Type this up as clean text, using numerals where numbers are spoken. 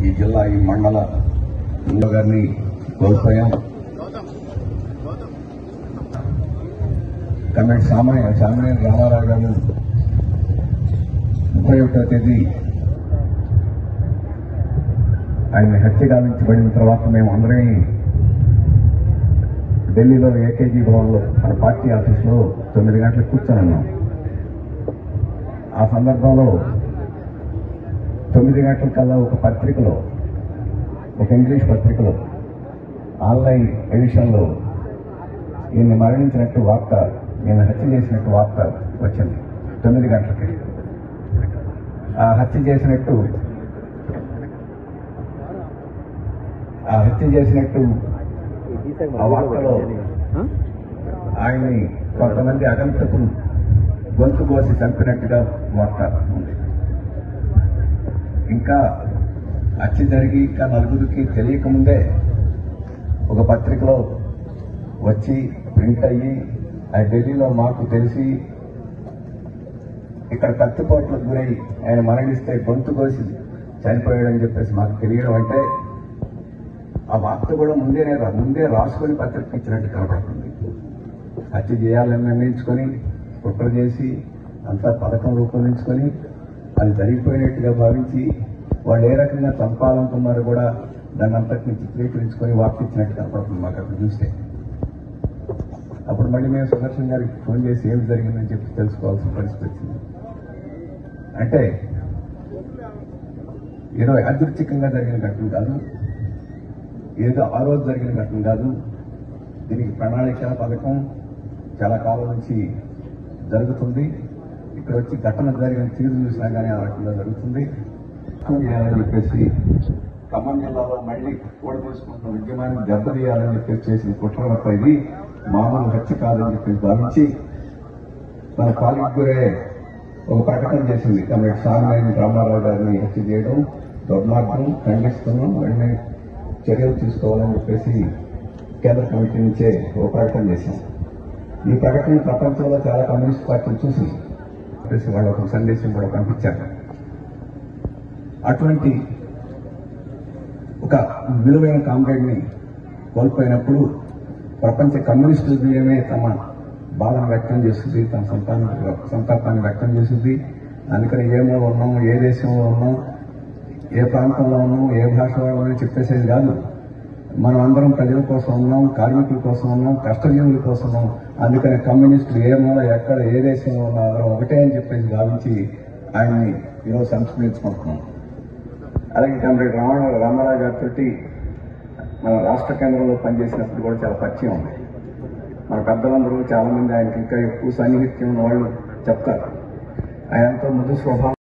ఈ జిల్లా ఈ మండల గారిని కోల్పోయాం. కమిటీ సామాన్య రామారావు గారు 31వ తేదీ ఆయన హత్య గావించబడిన తర్వాత మేము అందరం ఢిల్లీలో ఏకేజీ భవన్లో మన పార్టీ ఆఫీస్లో 9 గంటలకు కూర్చొని ఉన్నాం. ఆ సందర్భంలో 9 గంటల కల్లా ఒక పత్రికలో, ఒక ఇంగ్లీష్ పత్రికలో ఆన్లైన్ ఎడిషన్లో ఈయన్ని మరణించినట్టు వార్త, ఈయన హత్య చేసినట్టు వార్త వచ్చింది 9 గంటలకి. ఆ హత్య చేసినట్టు ఆ వార్తలో ఆయన్ని కొంతమంది అగంతకులు గొంతు కోసి చంపినట్టుగా వార్త ఉంది. ఇంకా హత్య జరిగి ఇంకా నలుగురికి తెలియకముందే ఒక పత్రికలో వచ్చి ప్రింట్ అయ్యి ఆ ఢిల్లీలో మాకు తెలిసి ఇక్కడ కత్తిపోట్లకు గురై ఆయన మరణిస్తే గొంతు కోసి చనిపోయాడని చెప్పేసి మాకు తెలియడం అంటే ఆ వార్త కూడా ముందే రాసుకొని పత్రిక ఇచ్చినట్టు కనపడుతుంది. హత్య చేయాలని నిర్ణయించుకొని కుట్ర చేసి అంతా పథకం రూపొందించుకొని అది జరిగిపోయినట్టుగా భావించి వాళ్ళు ఏ రకంగా చంపాలనుకున్నారో కూడా దాన్ని అంతటిని చిత్రీకరించుకొని వార్త ఇచ్చినట్టు కనపడుతుంది మాకు అక్కడ చూస్తే. అప్పుడు మళ్ళీ మేము సుదర్శన్ గారికి ఫోన్ చేసి ఏం జరిగిందని చెప్పి తెలుసుకోవాల్సిన పరిస్థితి వచ్చింది. అంటే ఏదో యాదృచ్ఛికంగా జరిగిన ఘటన కాదు, ఏదో ఆ రోజు జరిగిన ఘటన కాదు. దీనికి ప్రణాళిక పథకం చాలా కాలం నుంచి జరుగుతుంది. ఇక్కడ వచ్చి ఘటన జరిగిన తీరు చూసినా కానీ ఆ రకంగా జరుగుతుంది. చేయాలని చెప్పేసి ఖమ్మం జిల్లాలో మళ్లీ కూడా తీసుకుంటున్న ఉద్యమాన్ని దెబ్బతీయాలని చెప్పేసి చేసిన కుట్ర తప్ప ఇది మామూలు హత్య కాదని చెప్పేసి భావించి తన పాలికి గురే ఒక ప్రకటన చేసింది. కమిటీ సామాన్య రామారావు గారిని హత్య చేయడం దుర్మార్గం, ఖండిస్తున్నాం, వెంటనే చర్యలు తీసుకోవాలని చెప్పేసి కేంద్ర కమిటీ నుంచే ఒక ప్రకటన చేశాం. ఈ ప్రకటన ప్రపంచంలో చాలా కమ్యూనిస్ట్ పార్టీలు చూసి చెప్పేసి వాళ్ళు ఒక సందేశం కూడా పంపించారు. అటువంటి ఒక విలువైన కామ్రేడ్ని కోల్పోయినప్పుడు ప్రపంచ కమ్యూనిస్టు యూనియనే తమ బాధను వ్యక్తం చేస్తుంది, తమ సంతాపాన్ని వ్యక్తం చేస్తుంది. అందుకని ఏ మూల ఉన్నాం, ఏ దేశంలో ఉన్నాం, ఏ ప్రాంతంలో ఉన్నాం, ఏ భాష వాళ్ళని చెప్పేసేది కాదు. మనం అందరం ప్రజల కోసం ఉన్నాం, కార్మికుల కోసం ఉన్నాం, కష్టజీవుల కోసం ఉన్నాం. అందుకని కమ్యూనిస్టులు ఏ మూల ఎక్కడ ఏ దేశంలో ఉన్నా అందరం ఒకటే అని చెప్పేసి భావించి ఆయన్ని ఈరోజు సంస్కరించుకుంటున్నాం. అలాగే కామ్రేడ్ రామారావు గారితో మన రాష్ట్ర కేంద్రంలో పనిచేసినప్పుడు కూడా చాలా పరిచయం ఉంది. మన పెద్దలందరూ చాలా మంది ఆయనకి ఇంకా ఎక్కువ సన్నిహిత్యం ఉన్న వాళ్ళు చెప్తారు. ఆయన ఎంతో మృదు స్వభావం.